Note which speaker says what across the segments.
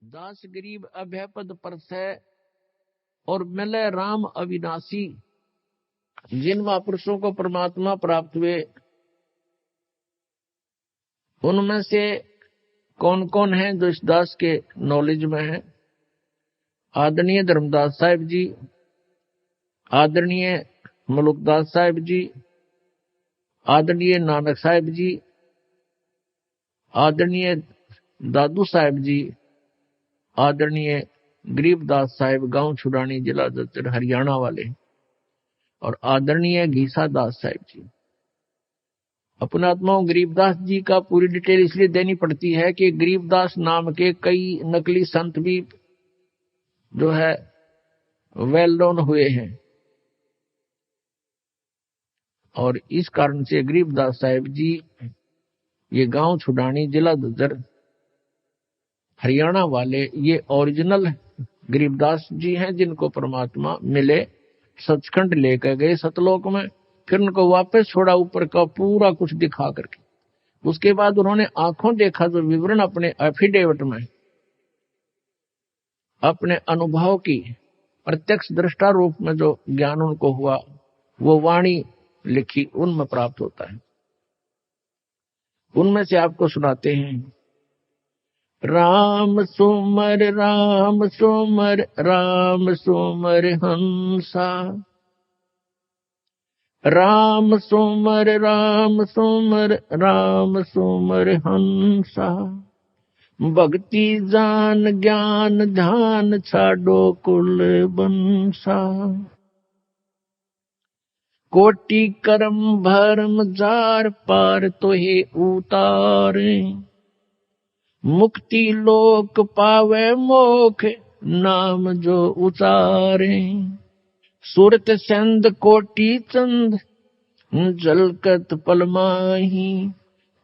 Speaker 1: दास गरीब अभय पद परस है और मिले राम अविनाशी। जिन महापुरुषों को परमात्मा प्राप्त हुए उनमें से कौन कौन है जो इस दास के नॉलेज में है? आदरणीय धर्मदास साहिब जी, आदरणीय मलुकदास साहिब जी, आदरणीय नानक साहिब जी, आदरणीय दादू साहिब जी, आदरणीय गरीबदास साहिब गांव छुड़ानी जिला जज्जर हरियाणा वाले, और आदरणीय घीसा दास साहिब जी। अपने आत्माओं गरीबदास जी का पूरी डिटेल इसलिए देनी पड़ती है कि गरीबदास नाम के कई नकली संत भी जो है वेल नोन हुए हैं, और इस कारण से गरीबदास साहिब जी ये गांव छुड़ानी जिला ददर हरियाणा वाले ये ओरिजिनल गरीबदास जी हैं, जिनको परमात्मा मिले, सचखंड लेकर गए सतलोक में, फिर उनको वापस छोड़ा ऊपर का पूरा कुछ दिखा करके। उसके बाद उन्होंने आंखों देखा जो विवरण अपने एफिडेविट में अपने अनुभव की प्रत्यक्ष दृष्टा रूप में जो ज्ञान उनको हुआ वो वाणी लिखी उनमें प्राप्त होता है। उनमें से आपको सुनाते हैं। राम सुमर राम सुमर राम सुमर हंसा, राम सुमर राम सुमर राम सुमर हंसा। भक्ति जान ज्ञान ध्यान छाडो कुल बंसा। कोटि कर्म भरम जार पार तोहे उतारे। मुक्ति लोक पावे मोख नाम जो उचारे। सूरत संद कोटि चंद जलकत पलमाही।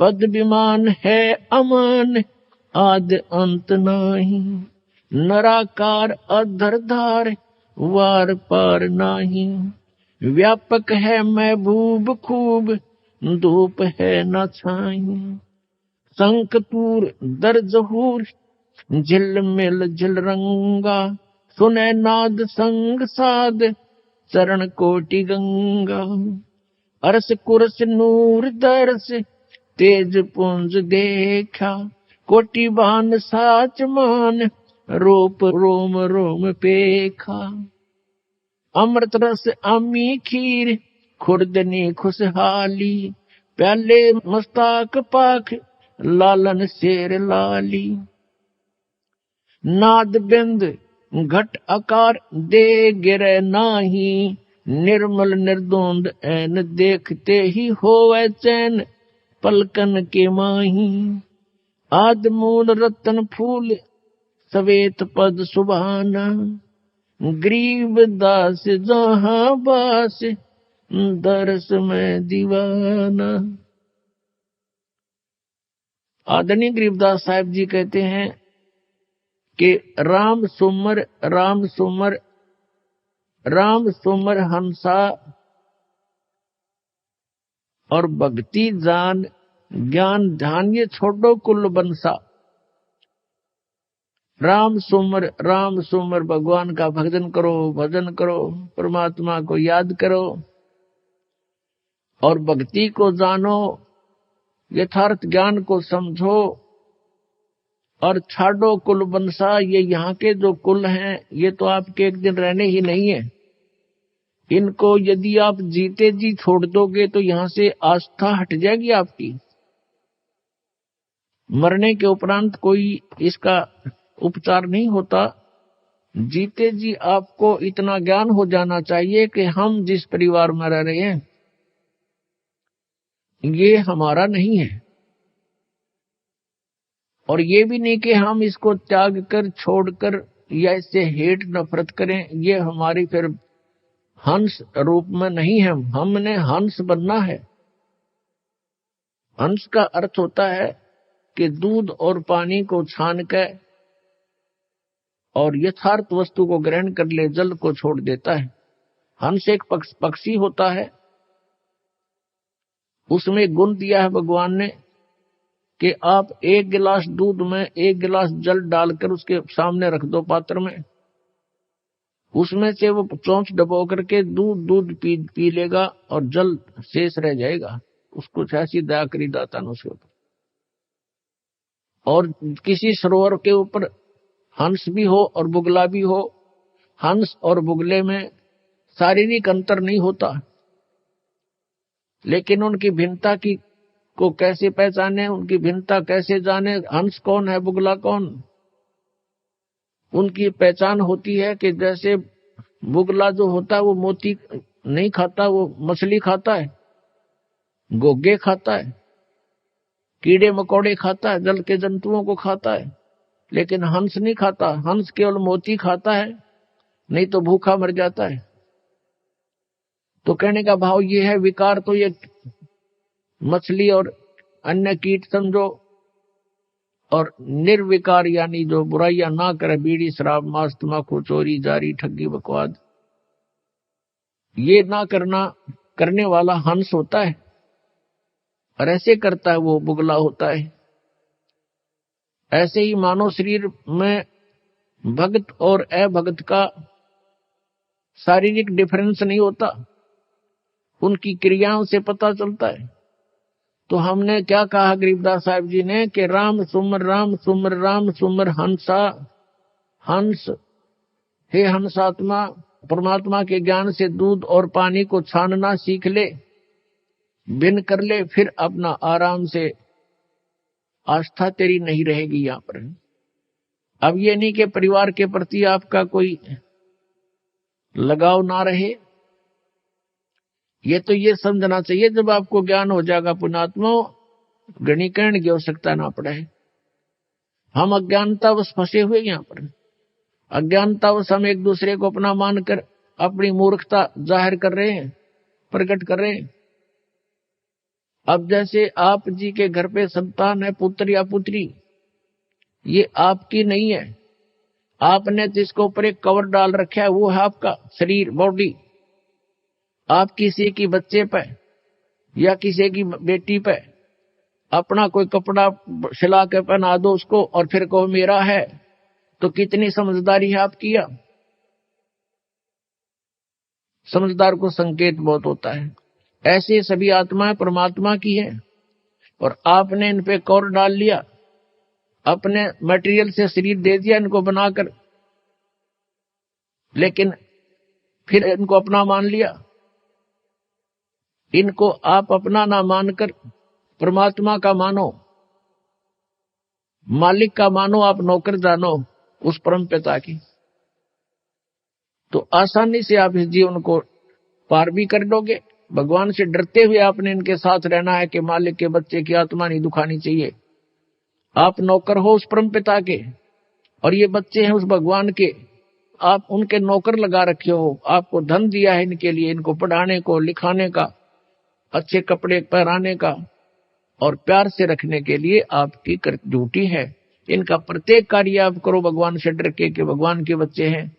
Speaker 1: पद विमान है अमान आद अंत नाही। नराकार अधरधार वार पार नाही। व्यापक है महबूब खूब धूप है न छाई। संकतूर दर जहूर झिल मिल झिल रंगा। सुने नाद संग साध चरण कोटि गंगा। अरस कुरस नूर दरस तेज पुंज देखा। कोटि बान साच मान रूप रोम रोम पेखा। अमृत रस अमी खीर खुर्दनी खुशहाली। प्याले मस्ताक पाख लालन शेर लाली। नाद बिंद घट आकार दे गिरे नाही। निर्मल निर्दोंद ऐन देखते ही होवे चैन पलकन के माही। आदमूल रतन फूल सवेत पद सुभाना। गरीब दास जहां बास दरस में दीवाना। आदरणीय गरीबदास साहिब जी कहते हैं कि राम सुमर राम सुमर राम सुमर हंसा और भक्ति जान ज्ञान ध्यान ये छोड़ो कुल बंसा। राम सुमर भगवान का भजन करो, भजन करो, परमात्मा को याद करो और भक्ति को जानो, यथार्थ ज्ञान को समझो और छाड़ो कुल बंसा। ये यहाँ के जो कुल हैं ये तो आपके एक दिन रहने ही नहीं है। इनको यदि आप जीते जी छोड़ दोगे तो यहाँ से आस्था हट जाएगी आपकी। मरने के उपरांत कोई इसका उपचार नहीं होता। जीते जी आपको इतना ज्ञान हो जाना चाहिए कि हम जिस परिवार में रह रहे हैं ये हमारा नहीं है, और ये भी नहीं कि हम इसको त्याग कर छोड़कर या इससे हेट नफरत करें। ये हमारी फिर हंस रूप में नहीं है। हमने हंस बनना है। हंस का अर्थ होता है कि दूध और पानी को छान कर और यथार्थ वस्तु को ग्रहण कर ले, जल को छोड़ देता है। हंस एक पक्षी होता है, उसमें गुण दिया है भगवान ने कि आप एक गिलास दूध में एक गिलास जल डालकर उसके सामने रख दो पात्र में, उसमें से वो चोंच डबो करके दूध पी लेगा और जल शेष रह जाएगा। उसको ऐसी दया करी दाता ने उसके ऊपर। और किसी सरोवर के ऊपर हंस भी हो और बुगला भी हो, हंस और बुगले में शारीरिक अंतर नहीं होता, लेकिन उनकी भिन्नता को कैसे पहचाने, उनकी भिन्नता कैसे जाने, हंस कौन है बुगला कौन। उनकी पहचान होती है कि जैसे बुगला जो होता है वो मोती नहीं खाता, वो मछली खाता है, गोगे खाता है, कीड़े मकोड़े खाता है, जल के जंतुओं को खाता है, लेकिन हंस नहीं खाता। हंस केवल मोती खाता है, नहीं तो भूखा मर जाता है। तो कहने का भाव ये है, विकार तो ये मछली और अन्य कीट समझो, और निर्विकार यानी जो बुराइयां ना करे, बीड़ी शराब मांस तम्बाकू चोरी जारी ठगी बकवाद, ये ना करने वाला हंस होता है, और ऐसे करता है वो बुगला होता है। ऐसे ही मानव शरीर में भक्त और अभक्त का शारीरिक डिफरेंस नहीं होता, उनकी क्रियाओं से पता चलता है। तो हमने क्या कहा गरीबदास साहिब जी ने कि राम सुमर राम सुमर हंसा। हंस हे हंसात्मा, परमात्मा के ज्ञान से दूध और पानी को छानना सीख ले, भिन्न कर ले, फिर अपना आराम से आस्था तेरी नहीं रहेगी यहां पर। अब ये नहीं कि परिवार के प्रति आपका कोई लगाव ना रहे, ये तो ये समझना चाहिए जब आपको ज्ञान हो जाएगा पुण्यात्मा, गणीकरण की आवश्यकता ना पड़े। हम अज्ञानतावश फंसे हुए यहां पर, अज्ञानतावश हम एक दूसरे को अपना मानकर अपनी मूर्खता जाहिर कर रहे हैं, प्रकट कर रहे हैं। अब जैसे आप जी के घर पे संतान है, पुत्र या पुत्री, ये आपकी नहीं है, आपने जिसके ऊपर एक कवर डाल रखा है वो है आपका शरीर, बॉडी। आप किसी की बच्चे पे या किसी की बेटी पे अपना कोई कपड़ा सिला के पहना दो उसको और फिर कहो मेरा है, तो कितनी समझदारी है आपकी। समझदार को संकेत बहुत होता है। ऐसे सभी आत्माएं परमात्मा की हैं, और आपने इन पे कौर डाल लिया, अपने मटेरियल से शरीर दे दिया इनको बनाकर, लेकिन फिर इनको अपना मान लिया। इनको आप अपना ना मानकर परमात्मा का मानो, मालिक का मानो, आप नौकर जानो उस परम पिता की, तो आसानी से आप इस जीवन को पार भी कर लोगे। भगवान से डरते हुए आपने इनके साथ रहना है कि मालिक के बच्चे की आत्मा नहीं दुखानी चाहिए। आप नौकर हो उस परम पिता के, और ये बच्चे हैं उस भगवान के, आप उनके नौकर लगा रखे हो। आपको धन दिया है इनके लिए, इनको पढ़ाने को, लिखाने का, अच्छे कपड़े पहनाने का और प्यार से रखने के लिए आपकी ड्यूटी है। इनका प्रत्येक कार्य आप करो भगवान से डर के कि भगवान के बच्चे हैं,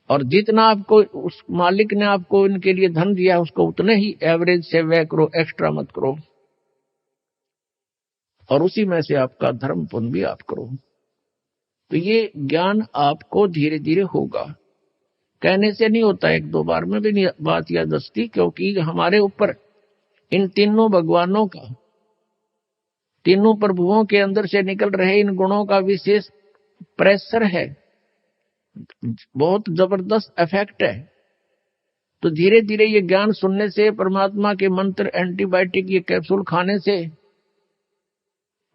Speaker 1: और जितना आपको उस मालिक ने आपको इनके लिए धन दिया है उसको उतने ही एवरेज से व्यय करो, एक्स्ट्रा मत करो, और उसी में से आपका धर्म पुण्य भी आप करो। तो ये ज्ञान आपको धीरे धीरे होगा, कहने से नहीं होता, एक दो बार में भी नहीं बात याद दस्ती, क्योंकि हमारे ऊपर इन तीनों भगवानों का, तीनों प्रभुओं के अंदर से निकल रहे इन गुणों का विशेष प्रेशर है, बहुत जबरदस्त इफेक्ट है। तो धीरे धीरे ये ज्ञान सुनने से, परमात्मा के मंत्र, एंटीबायोटिक, ये कैप्सूल खाने से,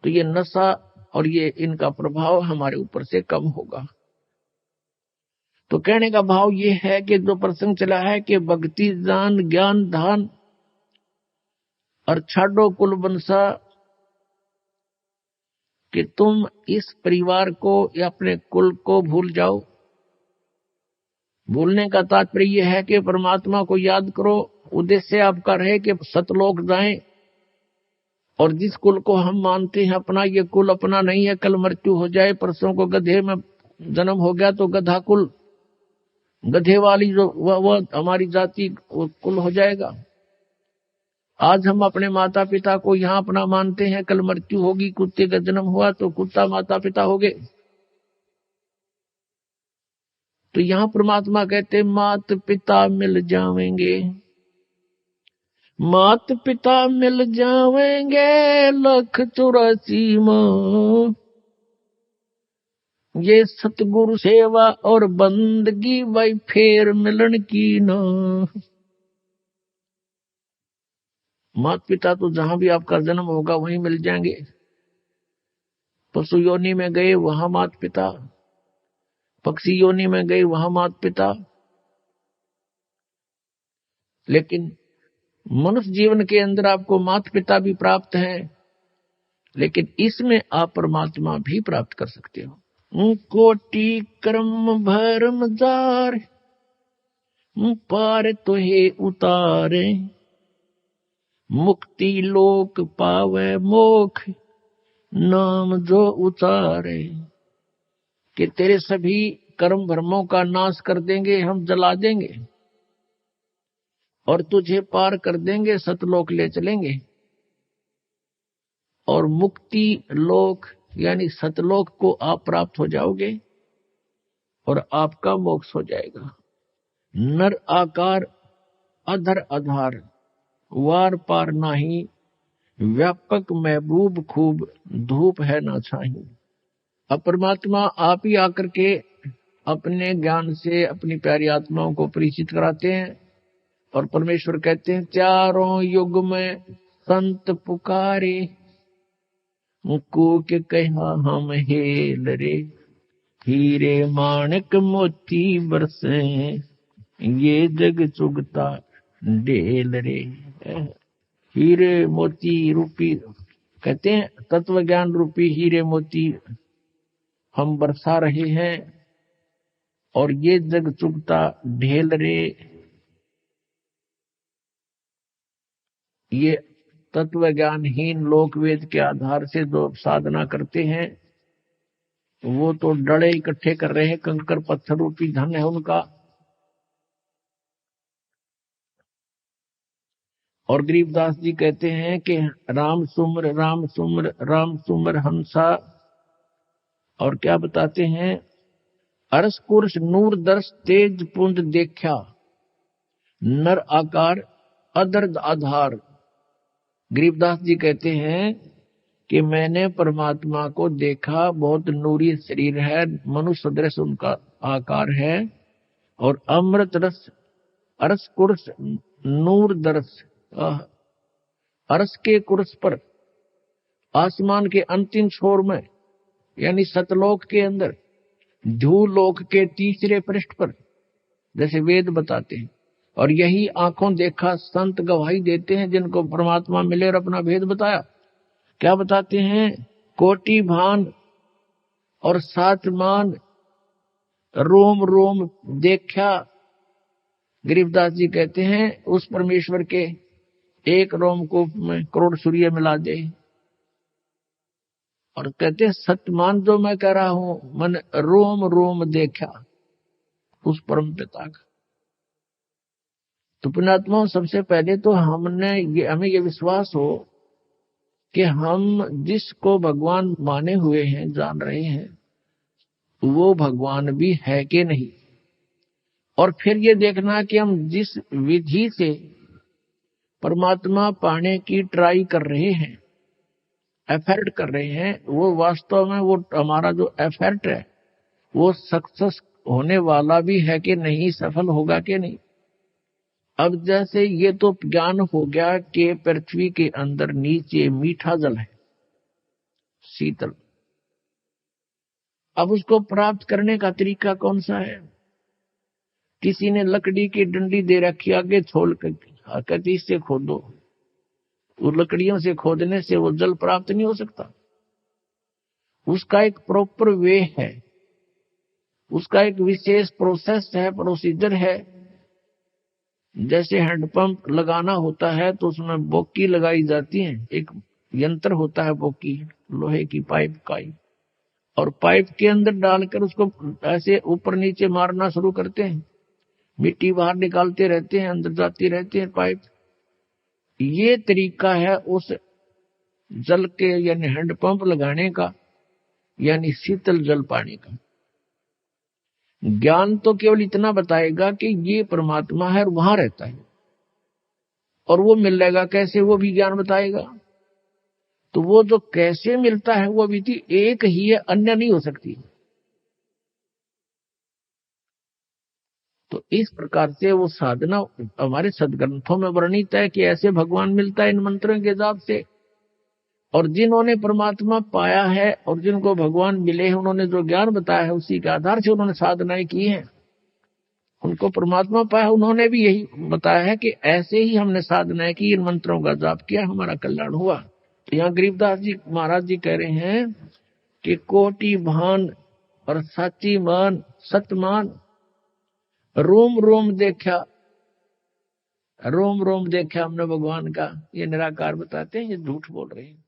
Speaker 1: तो ये नशा और ये इनका प्रभाव हमारे ऊपर से कम होगा। तो कहने का भाव ये है कि जो प्रसंग चला है कि भक्ति जान ज्ञान धान और छाड़ो कुल वंशा, कि तुम इस परिवार को या अपने कुल को भूल जाओ। भूलने का तात्पर्य यह है कि परमात्मा को याद करो, उद्देश्य आपका रहे कि सतलोक जाएं, और जिस कुल को हम मानते हैं अपना, ये कुल अपना नहीं है, कल मृत्यु हो जाए, परसों को गधे में जन्म हो गया तो गधा कुल, गधे वाली जो वह हमारी जाति कुल हो जाएगा। आज हम अपने माता पिता को यहाँ अपना मानते हैं, कल मृत्यु होगी, कुत्ते का जन्म हुआ तो कुत्ता माता पिता हो गए। तो यहाँ परमात्मा कहते मात पिता मिल जावेंगे, मात पिता मिल जावेंगे 184 माँ। ये सतगुरु सेवा और बंदगी भाई फेर मिलन की ना। माता पिता तो जहां भी आपका जन्म होगा वहीं मिल जाएंगे। पशु योनि में गए वहां माता पिता, पक्षी योनि में गए वहां माता पिता, लेकिन मनुष्य जीवन के अंदर आपको माता पिता भी प्राप्त हैं, लेकिन इसमें आप परमात्मा भी प्राप्त कर सकते हो। कोटि कर्म भरम जार पार तो हे उतारे, मुक्ति लोक पावे मोख नाम जो उतारे। कि तेरे सभी कर्म भरमों का नाश कर देंगे, हम जला देंगे और तुझे पार कर देंगे, सतलोक ले चलेंगे और मुक्ति लोक यानी सतलोक को आप प्राप्त हो जाओगे और आपका मोक्ष हो जाएगा। नर आकार अधर आधार, वार पार नाही, व्यापक महबूब खूब धूप है ना छाही। अब परमात्मा आप ही आकर के अपने ज्ञान से अपनी प्यारी आत्माओं को परिचित कराते हैं और परमेश्वर कहते हैं चारों युग में संत पुकारे, मुको के कहा हम हेल रे, हीरे माणक मोती बरसे ये जग चुगता ढेल रे। हीरे मोती रूपी कहते हैं तत्व ज्ञान रूपी हीरे मोती हम बरसा रहे हैं और ये जग चुगता ढेल रे। ये तत्व ज्ञानहीन लोक वेद के आधार से जो साधना करते हैं वो तो डड़े इकट्ठे कर रहे हैं, कंकर पत्थर रूपी धन है उनका। और गरीबदास जी कहते हैं कि राम सुमर राम सुमर राम सुमर हंसा। और क्या बताते हैं, अरस कुर्श नूर दर्श तेज पुंज देखा, नर आकार अदर्द आधार। गरीबदास जी कहते हैं कि मैंने परमात्मा को देखा, बहुत नूरी शरीर है, मनुष्य सदृश उनका आकार है और अमृत रस अरस कुर्श नूर दर्श। अरस के कुर्श पर आसमान के अंतिम छोर में यानी सतलोक के अंदर ध्रुवलोक के तीसरे पृष्ठ पर जैसे वेद बताते हैं, और यही आंखों देखा संत गवाही देते हैं जिनको परमात्मा मिले और अपना भेद बताया। क्या बताते हैं, कोटि भान और सात मान रोम रोम देखा। गरीबदास जी कहते हैं उस परमेश्वर के एक रोम को में करोड़ सूर्य मिला दे। और कहते हैं सत्यमान जो मैं कह रहा हूं मन रोम रोम देखा उस परम पिता का। तो पुण्यात्माओं, सबसे पहले तो हमें ये विश्वास हो कि हम जिसको भगवान माने हुए हैं, जान रहे हैं, वो भगवान भी है कि नहीं। और फिर ये देखना कि हम जिस विधि से परमात्मा पाने की ट्राई कर रहे हैं, एफर्ट कर रहे हैं, वो वास्तव में वो हमारा जो एफर्ट है वो सक्सेस होने वाला भी है कि नहीं, सफल होगा कि नहीं। अब जैसे ये तो ज्ञान हो गया कि पृथ्वी के अंदर नीचे मीठा जल है, शीतल। अब उसको प्राप्त करने का तरीका कौन सा है? किसी ने लकड़ी की डंडी दे रखी, आगे छोड़ कर इससे खोदो। वो लकड़ियों से खोदने से वो जल प्राप्त नहीं हो सकता। उसका एक प्रॉपर वे है, उसका एक विशेष प्रोसेस है, प्रोसीजर है। जैसे हैंडपंप लगाना होता है तो उसमें बोकी लगाई जाती है, एक यंत्र होता है बोकी, लोहे की पाइप का ही, और पाइप के अंदर डालकर उसको ऐसे ऊपर नीचे मारना शुरू करते हैं, मिट्टी बाहर निकालते रहते हैं, अंदर जाती रहती है पाइप। ये तरीका है उस जल के यानी हैंडपंप लगाने का, यानी शीतल जल पाने का। ज्ञान तो केवल इतना बताएगा कि ये परमात्मा है और वहां रहता है, और वो मिलेगा कैसे वो भी ज्ञान बताएगा। तो वो जो कैसे मिलता है वो विधि एक ही है, अन्य नहीं हो सकती। तो इस प्रकार से वो साधना हमारे सदग्रंथों में वर्णित है कि ऐसे भगवान मिलता है इन मंत्रों के जाप से। और जिन्होंने परमात्मा पाया है और जिनको भगवान मिले हैं, उन्होंने जो ज्ञान बताया है उसी के आधार से उन्होंने साधनाएं की हैं, उनको परमात्मा पाया, उन्होंने भी यही बताया है कि ऐसे ही हमने साधनाएं की, इन मंत्रों का जाप किया, हमारा कल्याण हुआ। तो यहाँ गरीबदास जी महाराज जी कह रहे हैं कि कोटि भान और साची मान सतमान, रोम रोम देखा, रोम रोम देखा हमने भगवान का, ये निराकार बताते हैं, ये झूठ बोल रहे हैं।